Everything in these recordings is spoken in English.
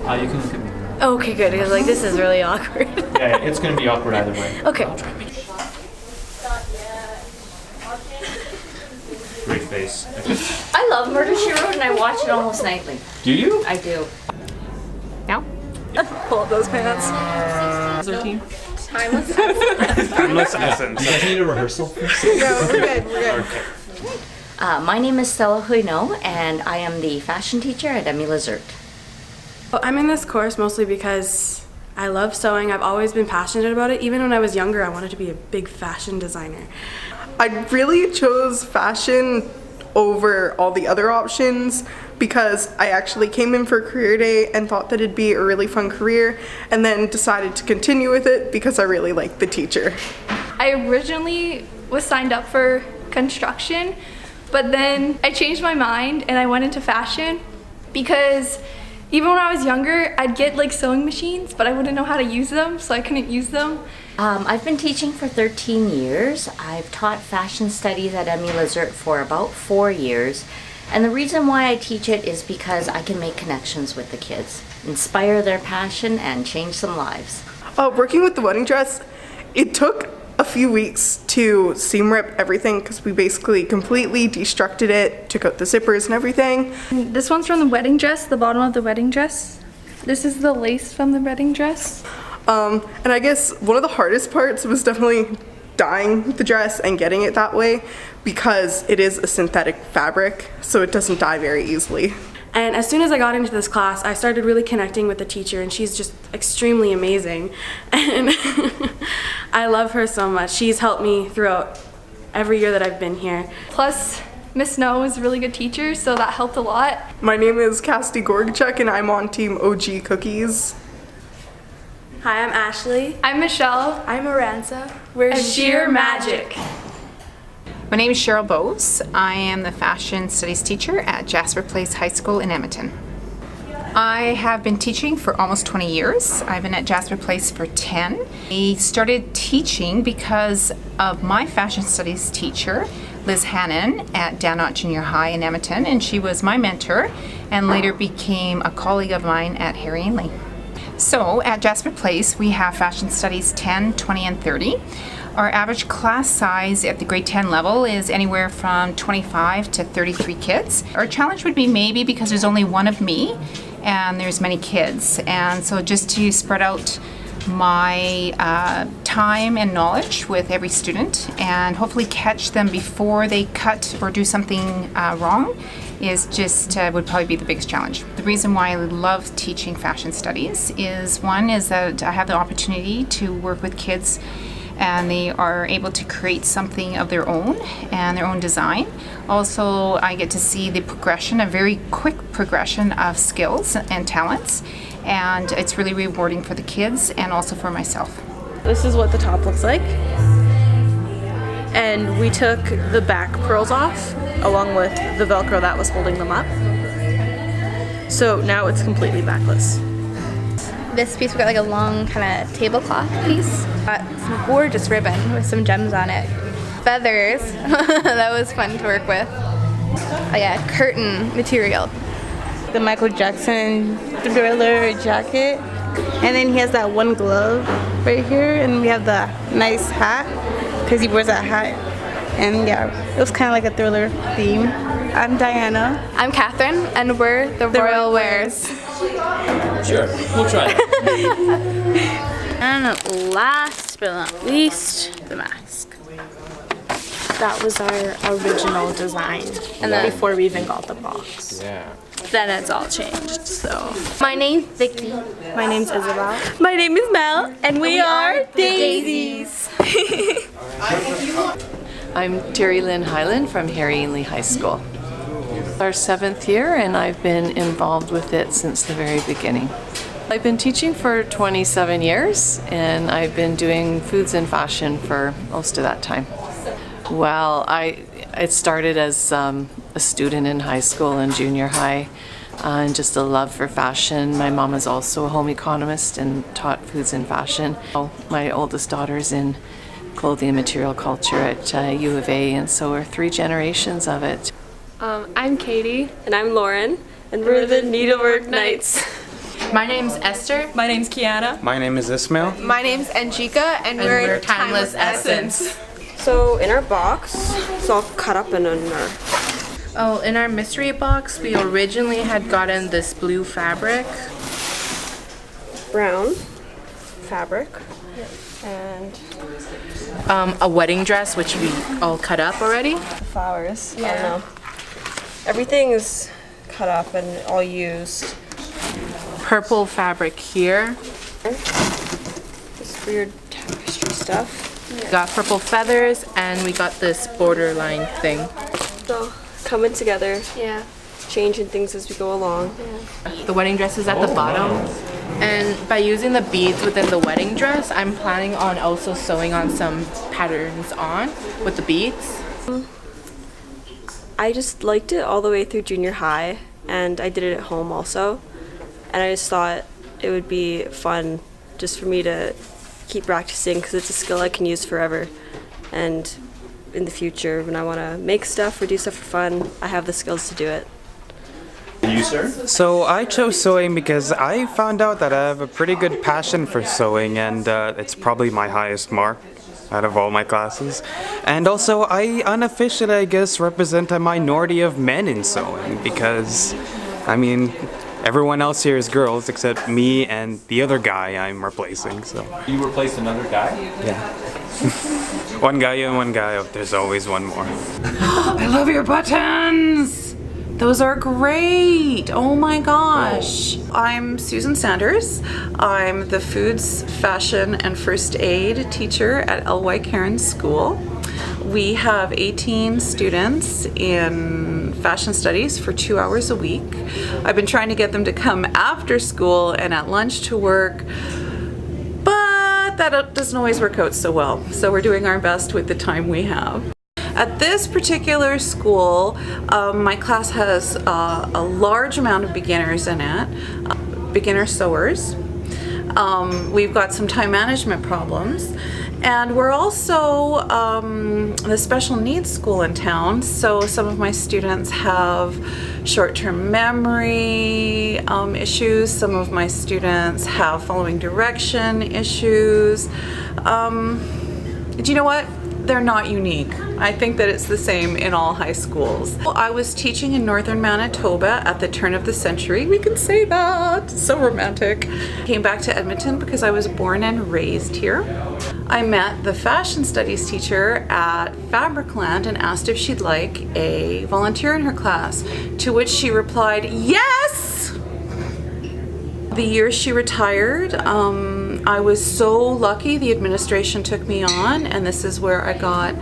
You can look at me. Okay, good, because like this is really awkward. Yeah, it's going to be awkward either way. Okay. Great face. I love Murder, She Wrote, and I watch it almost nightly. Do you? I do. Now? Pull up those pants. 13. Timeless. Timeless essence. You guys need a rehearsal first? No, we're good. Okay. My name is Stella Huino, and I am the fashion teacher at Emmy Lazert. Well, I'm in this course mostly because I love sewing. I've always been passionate about it. Even when I was younger, I wanted to be a big fashion designer. I really chose fashion over all the other options because I actually came in for career day and thought that it'd be a really fun career, and then decided to continue with it because I really liked the teacher. I originally was signed up for construction, but then I changed my mind and I went into fashion because even when I was younger, I'd get like sewing machines, but I wouldn't know how to use them, so I couldn't use them. I've been teaching for 13 years. I've taught fashion studies at Emmy Lazert for about 4 years. And the reason why I teach it is because I can make connections with the kids, inspire their passion, and change some lives. Working with the wedding dress, it took a few weeks to seam rip everything because we basically completely destructed it, took out the zippers and everything. This one's from the wedding dress, the bottom of the wedding dress. This is the lace from the wedding dress. And I guess one of the hardest parts was definitely dyeing the dress and getting it that way because it is a synthetic fabric, so it doesn't dye very easily. And as soon as I got into this class, I started really connecting with the teacher, and she's just extremely amazing. And I love her so much. She's helped me throughout every year that I've been here. Plus, Miss Snow is a really good teacher, so that helped a lot. My name is Cassidy Gorgachuk and I'm on Team OG Cookies. Hi, I'm Ashley. I'm Michelle. I'm Aranza. We're Sheer Magic. My name is Cheryl Bowes. I am the fashion studies teacher at Jasper Place High School in Edmonton. I have been teaching for almost 20 years. I've been at Jasper Place for 10. I started teaching because of my fashion studies teacher, Liz Hannon, at Danot Junior High in Edmonton, and she was my mentor and later became a colleague of mine at Harry Ainley. So at Jasper Place, we have fashion studies 10, 20, and 30. Our average class size at the grade 10 level is anywhere from 25 to 33 kids. Our challenge would be maybe because there's only one of me and there's many kids. And so just to spread out my time and knowledge with every student and hopefully catch them before they cut or do something wrong is just would probably be the biggest challenge. The reason why I love teaching fashion studies is one is that I have the opportunity to work with kids and they are able to create something of their own and their own design. Also, I get to see the progression, a very quick progression of skills and talents, and it's really rewarding for the kids and also for myself. This is what the top looks like. And we took the back pearls off along with the Velcro that was holding them up. So now it's completely backless. This piece, we got like a long kind of tablecloth piece. Got some gorgeous ribbon with some gems on it. Feathers, that was fun to work with. Oh yeah, curtain material. The Michael Jackson Thriller jacket. And then he has that one glove right here, and we have the nice hat, because he wears that hat. And yeah, it was kind of like a Thriller theme. I'm Diana. I'm Catherine, and we're the Royal Wears. Sure, we'll try it. And last but not least, the mask. That was our original design, and then before we even got the box. Yeah. Then it's all changed, so. My name's Vicky. My name's Isabel. My name is Mel, and we are Daisies. I'm Terry Lynn Hyland from Harry Ainley High School. Our 7th year, and I've been involved with it since the very beginning. I've been teaching for 27 years, and I've been doing foods and fashion for most of that time. Well, it started as a student in high school and junior high, and just a love for fashion. My mom is also a home economist and taught foods and fashion. My oldest daughter's in clothing and material culture at U of A, and so we're 3 generations of it. I'm Katie. And I'm Lauren. And we're the Needlework Knights. My name's Esther. My name's Kiana. My name is Ismail. My name's Anjika, and we're Timeless Essence. So in our box, it's all cut up and in our... Oh, in our mystery box, we originally had gotten this blue fabric. brown fabric and A wedding dress, which we all cut up already. flowers. Yeah. I don't know. Everything is cut up and all used. Purple fabric here. This weird tapestry stuff. We got purple feathers, and we got this borderline thing. It's all coming together. Yeah. Changing things as we go along. The wedding dress is at the bottom. And by using the beads within the wedding dress, I'm planning on also sewing on some patterns on with the beads. I just liked it all the way through junior high, and I did it at home also. And I just thought it would be fun just for me to keep practicing because it's a skill I can use forever. And in the future, when I want to make stuff or do stuff for fun, I have the skills to do it. You, sir? So I chose sewing because I found out that I have a pretty good passion for sewing, and it's probably my highest mark out of all my classes. And also, I unofficially, I guess, represent a minority of men in sewing because, I mean, everyone else here is girls except me and the other guy I'm replacing, so. You replaced another guy? Yeah. One guy and one guy, there's always one more. I love your buttons! Those are great! Oh my gosh! I'm Susan Sanders. I'm the Foods, Fashion, and First Aid teacher at L.Y. Cairns School. We have 18 students in fashion studies for 2 hours a week. I've been trying to get them to come after school and at lunch to work, but that doesn't always work out so well. So we're doing our best with the time we have. At this particular school, my class has a large amount of beginners in it, beginner sewers. We've got some time management problems, and we're also the special needs school in town, so some of my students have short-term memory issues, some of my students have following direction issues. Do you know what? They're not unique. I think that it's the same in all high schools. I was teaching in northern Manitoba at the turn of the century. We can say that. So romantic. Came back to Edmonton because I was born and raised here. I met the fashion studies teacher at Fabricland and asked if she'd like a volunteer in her class, to which she replied, yes! The year she retired, I was so lucky the administration took me on, and this is where I got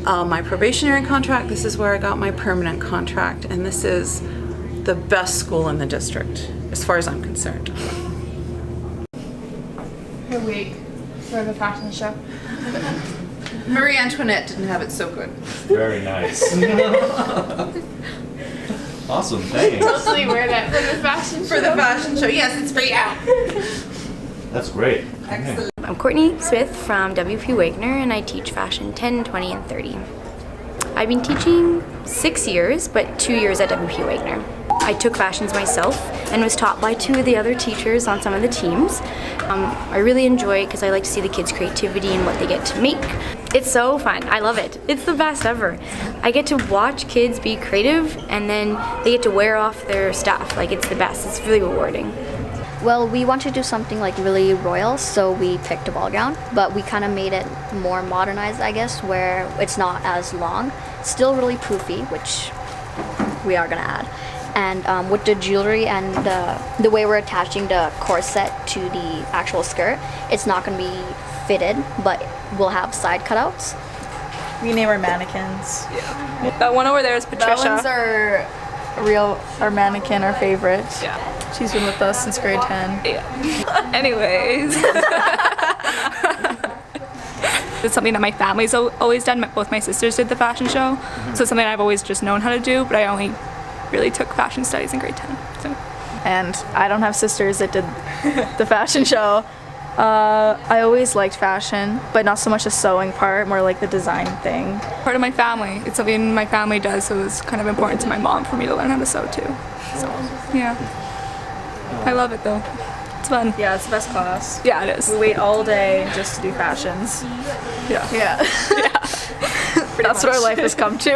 my probationary contract, this is where I got my permanent contract, and this is the best school in the district, as far as I'm concerned. Her wig for the fashion show. Marie Antoinette didn't have it so good. Very nice. Awesome, thanks. Totally wear that for the fashion show. For the fashion show, yes, it's for you. That's great. Excellent. I'm Courtney Smith from WP Wagner, and I teach fashion 10, 20, and 30. I've been teaching 6 years, but 2 years at WP Wagner. I took fashions myself and was taught by 2 of the other teachers on some of the teams. I really enjoy it because I like to see the kids' creativity and what they get to make. It's so fun. I love it. It's the best ever. I get to watch kids be creative, and then they get to wear off their stuff. Like, it's the best. It's really rewarding. Well, we wanted to do something like really royal, so we picked a ball gown, but we kind of made it more modernized, I guess, where it's not as long. Still really poofy, which we are gonna add. And with the jewelry and the way we're attaching the corset to the actual skirt, it's not gonna be fitted, but we'll have side cutouts. We name our mannequins. Yeah. That one over there is Patricia. That one's our mannequin, our favorite. Yeah. She's been with us since grade 10. Yeah. Anyways. It's something that my family's always done. Both my sisters did the fashion show. So it's something I've always just known how to do, but I only really took fashion studies in grade 10. So. And I don't have sisters that did the fashion show. I always liked fashion, but not so much the sewing part, more like the design thing. Part of my family. It's something my family does, so it's kind of important to my mom for me to learn how to sew too. So, yeah. I love it though. It's fun. Yeah, it's the best class. Yeah, it is. We wait all day just to do fashions. Yeah. Yeah. That's what our life has come to.